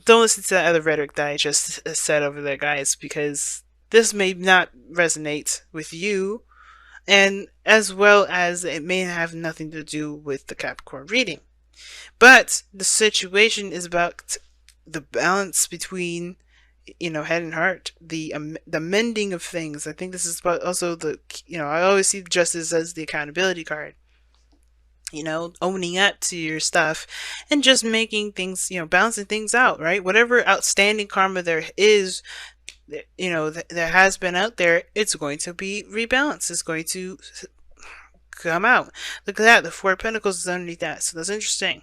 Don't listen to that other rhetoric that I just said over there, guys, because this may not resonate with you, and as well as it may have nothing to do with the Capricorn reading. But the situation is about the balance between, head and heart, the mending of things. I think this is about also I always see justice as the accountability card. Owning up to your stuff and just making things, balancing things out, right? Whatever outstanding karma there is, there has been out there, it's going to be rebalanced. It's going to come out. Look at that. The Four of Pentacles is underneath that. So that's interesting.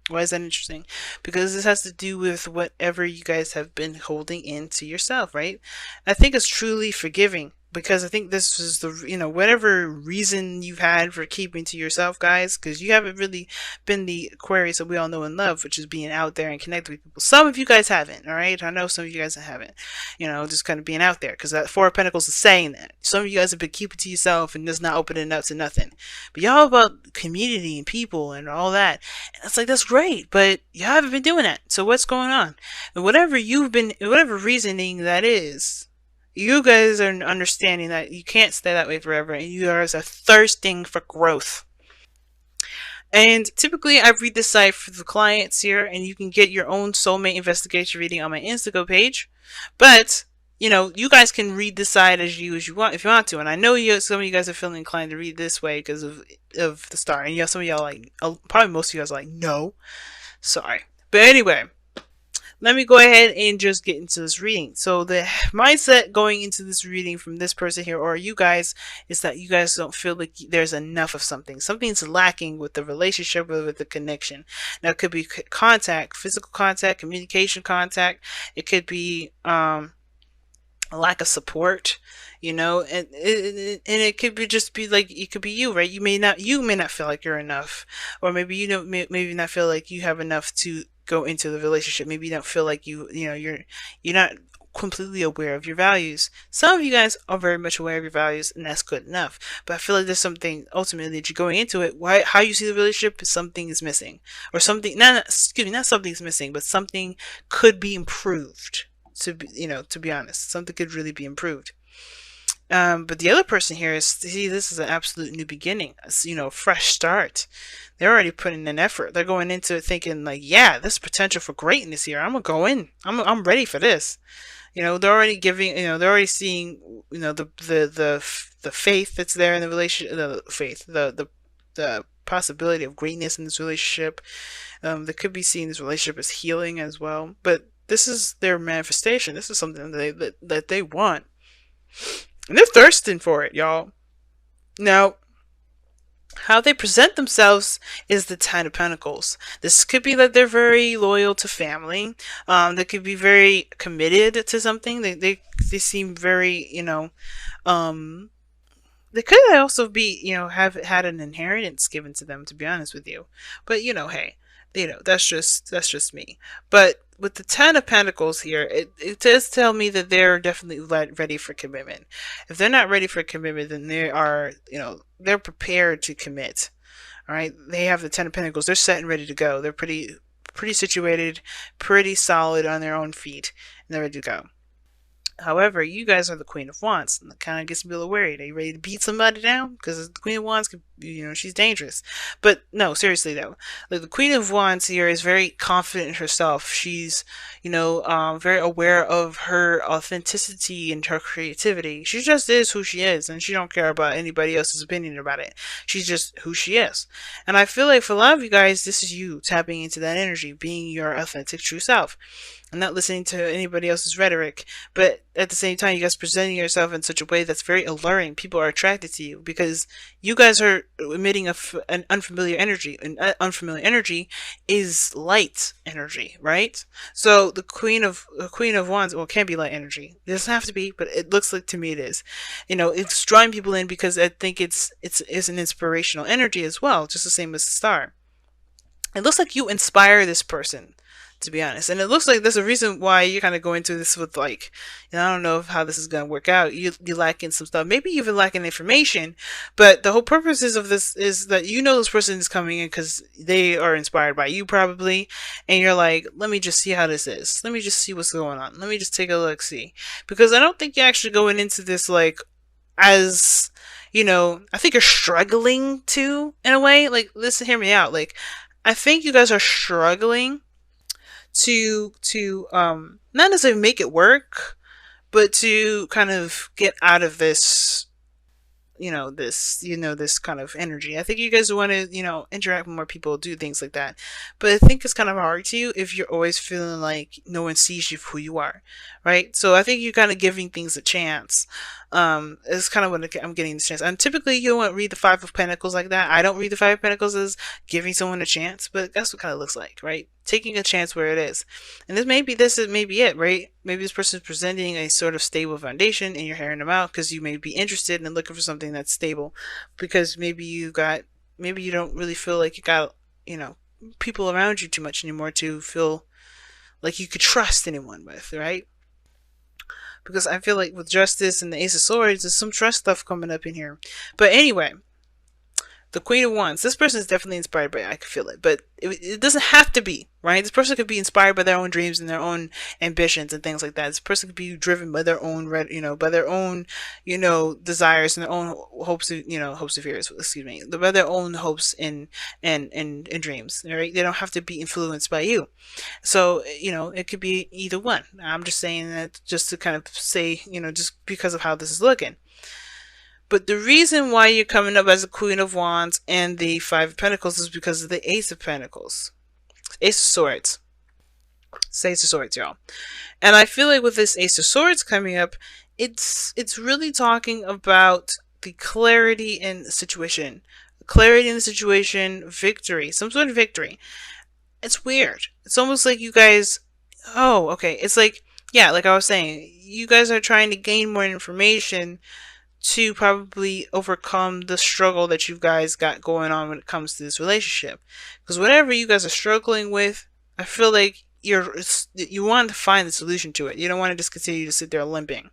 Why is that interesting? Because this has to do with whatever you guys have been holding into yourself, right? I think it's truly forgiving, because I think this is whatever reason you've had for keeping to yourself, guys, because you haven't really been the Aquarius that we all know and love, which is being out there and connecting with people. Some of you guys haven't, all right? I know some of you guys haven't, just kind of being out there, because that Four of Pentacles is saying that. Some of you guys have been keeping to yourself and just not opening up to nothing. But y'all about community and people and all that. And it's like, that's great, but you haven't been doing that. So what's going on? And whatever reasoning that is, you guys are understanding that you can't stay that way forever, and you guys are thirsting for growth. And typically I read this site for the clients here, and you can get your own soulmate investigation reading on my Instagram page. But you guys can read this side as you want, if you want to. And I know some of you guys are feeling inclined to read this way because of the star. And some of y'all probably most of you guys are like, no, sorry. But anyway, let me go ahead and just get into this reading. So the mindset going into this reading from this person here, or you guys, is that you guys don't feel like there's enough of something. Something's lacking with the relationship or with the connection. Now, it could be contact, physical contact, communication contact. It could be a lack of support, and it could be just be like, it could be you, right? You may not feel like you're enough, or maybe maybe not feel like you have enough to go into the relationship. Maybe you don't feel like you're not completely aware of your values. Some of you guys are very much aware of your values, and that's good enough. But I feel like there's something ultimately that you're going into it. How you see the relationship, something is missing, or something. Not something's missing, but something could be improved. To be honest, something could really be improved. But the other person here this is an absolute new beginning, fresh start. They're already putting in effort. They're going into it thinking like, yeah, there's potential for greatness here. I'm gonna go in. I'm ready for this. They're already giving. They're already seeing. The faith that's there in the relationship. The faith. The possibility of greatness in this relationship. They could be seeing this relationship as healing as well. But this is their manifestation. This is something that they want. And they're thirsting for it, y'all. Now, how they present themselves is the Ten of Pentacles. This could be that they're very loyal to family. They could be very committed to something. They seem very, they could also be, have had an inheritance given to them, to be honest with you. But, hey, that's just me. But with the Ten of Pentacles here, it does tell me that they're definitely ready for commitment. If they're not ready for commitment, then they are, they're prepared to commit. All right, they have the Ten of Pentacles. They're set and ready to go. They're pretty situated, pretty solid on their own feet, and they're ready to go. However, you guys are the Queen of Wands, and that kind of gets me a little worried. Are you ready to beat somebody down? Because the Queen of Wands, she's dangerous. But no, seriously though, like the Queen of Wands here is very confident in herself. She's, very aware of her authenticity and her creativity. She just is who she is, and she don't care about anybody else's opinion about it. She's just who she is. And I feel like for a lot of you guys, this is you tapping into that energy, being your authentic true self. I'm not listening to anybody else's rhetoric, but at the same time, you guys presenting yourself in such a way that's very alluring. People are attracted to you because you guys are emitting an unfamiliar energy, and unfamiliar energy is light energy, right? So the Queen of Wands, well, it can be light energy. It doesn't have to be, but it looks like to me it is. It's drawing people in because I think it's an inspirational energy as well, just the same as the star. It looks like you inspire this person to be honest. And it looks like there's a reason why you're kind of going through this with like, I don't know how this is going to work out. You lacking some stuff, maybe even lacking information. But the whole purpose of this is that this person is coming in because they are inspired by you probably, and you're like, let me just see how this is. Let me just see what's going on. Let me just take a look, see, because I don't think you're actually going into this like as I think you're struggling to in a way. Like, listen, hear me out. Like, I think you guys are struggling to not necessarily make it work, but to kind of get out of this this kind of energy. I think you guys want to interact with more people, do things like that, but I think it's kind of hard to you if you're always feeling like no one sees you for who you are, right? So I think you're kind of giving things a chance. It's kind of what I'm getting the chance. And typically you don't read the Five of Pentacles like that. I don't read the Five of Pentacles as giving someone a chance, but that's what kind of looks like, right? Taking a chance where it is. And this is maybe it, right? Maybe this person is presenting a sort of stable foundation and you're hearing them out because you may be interested in looking for something that's stable, because maybe you don't really feel like you got, people around you too much anymore to feel like you could trust anyone with, right? Because I feel like with Justice and the Ace of Swords, there's some trust stuff coming up in here. But anyway, the Queen of Wands. This person is definitely inspired by it. I can feel it. But it doesn't have to be, right? This person could be inspired by their own dreams and their own ambitions and things like that. This person could be driven by their own, desires and their own hopes, hopes and fears, excuse me, by their own hopes and dreams, right? They don't have to be influenced by you. So, it could be either one. I'm just saying that just to kind of say, just because of how this is looking. But the reason why you're coming up as a Queen of Wands and the Five of Pentacles is because of the Ace of Pentacles. Ace of Swords. It's Ace of Swords, y'all. And I feel like with this Ace of Swords coming up, it's really talking about the clarity in the situation. Clarity in the situation, victory. Some sort of victory. It's weird. It's almost like you guys... Oh, okay. It's like, yeah, like I was saying, you guys are trying to gain more information to probably overcome the struggle that you guys got going on when it comes to this relationship. Because whatever you guys are struggling with, I feel like you want to find the solution to it. You don't want to just continue to sit there limping.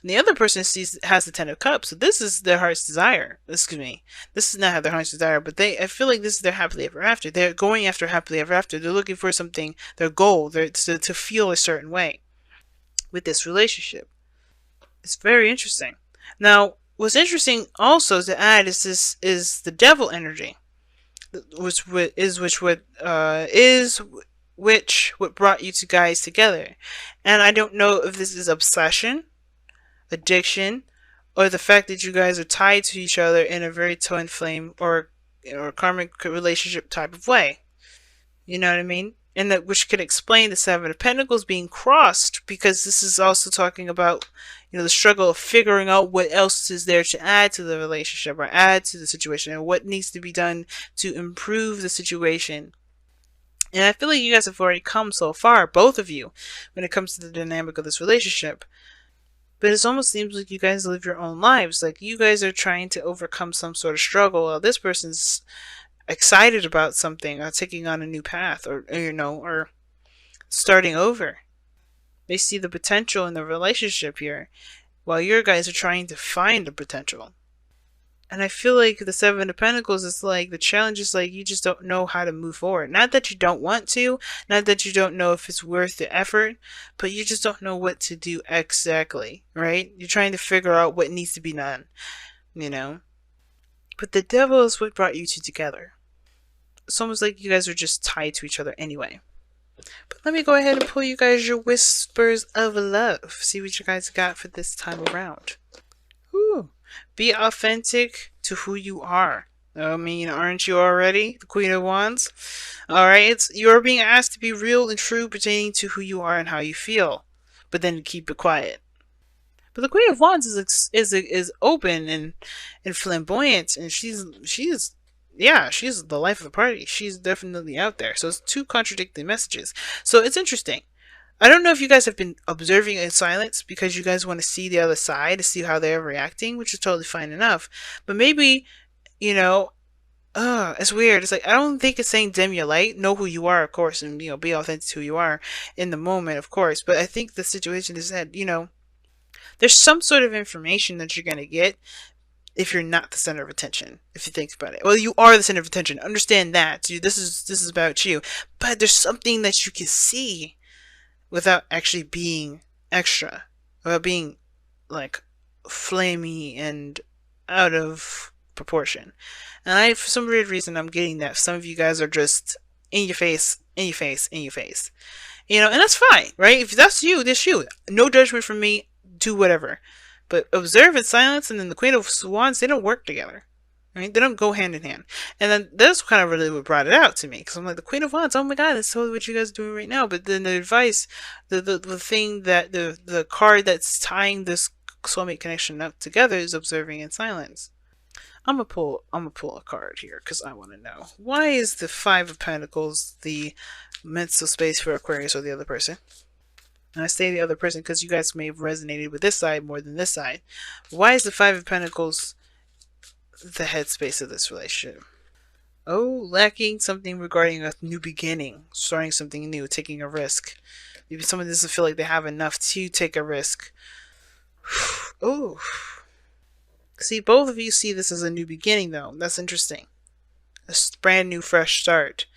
And the other person has the Ten of Cups, so this is their heart's desire. Excuse me. This is not their heart's desire, but I feel like this is their happily ever after. They're going after happily ever after. They're looking for something, their goal, to feel a certain way with this relationship. It's very interesting. Now, what's interesting also to add is the devil energy, which what brought you two guys together. And I don't know if this is obsession, addiction, or the fact that you guys are tied to each other in a very twin flame or karmic relationship type of way. You know what I mean? And that which could explain the Seven of Pentacles being crossed, because this is also talking about the struggle of figuring out what else is there to add to the relationship or add to the situation, and what needs to be done to improve the situation. And I feel like you guys have already come so far, both of you, when it comes to the dynamic of this relationship. But it almost seems like you guys live your own lives. Like you guys are trying to overcome some sort of struggle, while this person's excited about something, or taking on a new path, or starting over. They see the potential in the relationship here, while your guys are trying to find the potential. And I feel like the Seven of Pentacles is like, the challenge is like, you just don't know how to move forward. Not that you don't want to, not that you don't know if it's worth the effort, but you just don't know what to do exactly, right? You're trying to figure out what needs to be done, But the devil is what brought you two together. It's almost like you guys are just tied to each other anyway. But let me go ahead and pull you guys your whispers of love. See what you guys got for this time around. Ooh. Be authentic to who you are. I mean, aren't you already the Queen of Wands? Alright, you're being asked to be real and true pertaining to who you are and how you feel. But then keep it quiet. But the Queen of Wands is open and flamboyant, and she's the life of the party. She's definitely out there. So it's two contradicting messages. So it's interesting. I don't know if you guys have been observing in silence because you guys want to see the other side, to see how they're reacting, which is totally fine enough. But maybe, It's weird. It's like I don't think it's saying dim your light. Know who you are, of course, and be authentic to who you are in the moment, of course. But I think the situation is that there's some sort of information that you're gonna get if you're not the center of attention. If you think about it, well, you are the center of attention. Understand that. This is about you. But there's something that you can see without actually being extra, without being like flamey and out of proportion. And for some weird reason, I'm getting that some of you guys are just in your face, in your face, in your face. And that's fine, right? If that's you, that's you. No judgment from me. Do whatever. But observe in silence and then the Queen of Wands, they don't work together. Right? They don't go hand in hand. And then that's kind of really what brought it out to me. Because I'm like, the Queen of Wands, oh my god, that's totally what you guys are doing right now. But then the advice, the thing that, the card that's tying this soulmate connection up together is observing in silence. I'm gonna pull a card here because I want to know, why is the Five of Pentacles the mental space for Aquarius or the other person? And I say the other person because you guys may have resonated with this side more than this side. Why is the Five of Pentacles the headspace of this relationship? Oh, lacking something regarding a new beginning, starting something new, taking a risk. Maybe someone doesn't feel like they have enough to take a risk. Oh. See, both of you see this as a new beginning, though. That's interesting. A brand new, fresh start.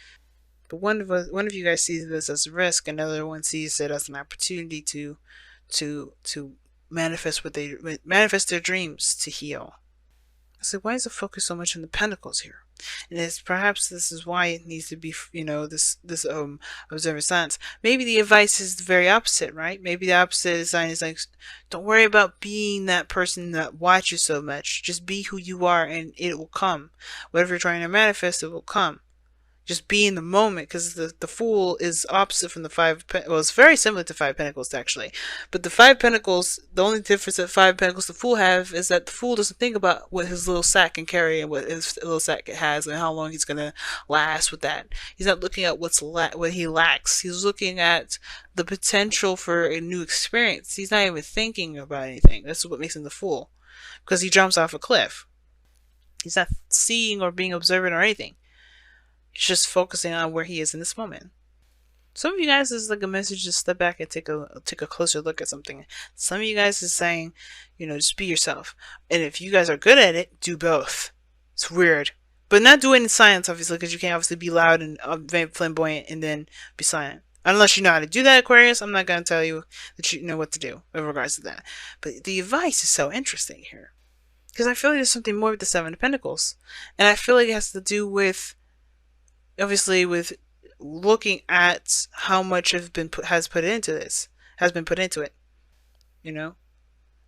But one of you guys sees this as a risk. Another one sees it as an opportunity to manifest manifest their dreams, to heal. So why is the focus so much on the pentacles here? And it's perhaps this is why it needs to be, this observer science. Maybe the advice is the very opposite, right? Maybe the opposite sign is like, don't worry about being that person that watches so much. Just be who you are, and it will come. Whatever you're trying to manifest, it will come. Just be in the moment, because the Fool is opposite from the well, it's very similar to Five Pentacles, actually. But the Five Pentacles, the only difference that Five Pentacles the Fool have is that the Fool doesn't think about what his little sack can carry and what his little sack has and how long he's going to last with that. He's not looking at what he lacks. He's looking at the potential for a new experience. He's not even thinking about anything. That's what makes him the Fool, because he jumps off a cliff. He's not seeing or being observant or anything. He's just focusing on where he is in this moment. Some of you guys is like a message to step back and take a closer look at something. Some of you guys is saying, just be yourself. And if you guys are good at it, do both. It's weird. But not do it in silence, obviously, because you can't obviously be loud and very flamboyant and then be silent. Unless you know how to do that, Aquarius, I'm not going to tell you that you know what to do in regards to that. But the advice is so interesting here. Because I feel like there's something more with the Seven of Pentacles. And I feel like it has to do with, obviously, with looking at how much has been put into it,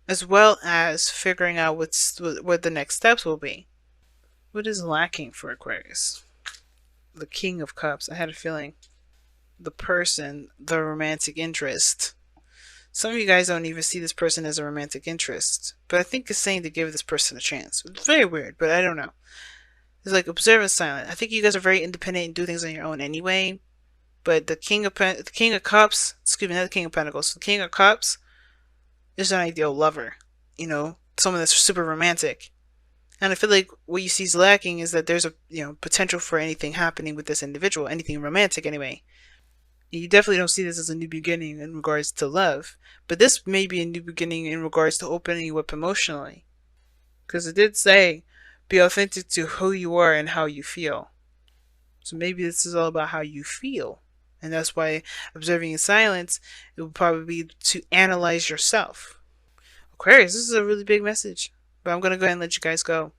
as well as figuring out what the next steps will be. What is lacking for Aquarius? The King of Cups. I had a feeling. The person, the romantic interest. Some of you guys don't even see this person as a romantic interest, but I think it's saying to give this person a chance. It's very weird, but I don't know. It's like observant silent. I think you guys are very independent and do things on your own anyway. But the King of Cups, excuse me, not the King of Pentacles, the King of Cups is an ideal lover. Someone that's super romantic. And I feel like what you see is lacking is that there's a potential for anything happening with this individual, anything romantic anyway. You definitely don't see this as a new beginning in regards to love, but this may be a new beginning in regards to opening you up emotionally. Because it did say, be authentic to who you are and how you feel. So maybe this is all about how you feel. And that's why observing in silence, it will probably be to analyze yourself. Aquarius, this is a really big message. But I'm going to go ahead and let you guys go.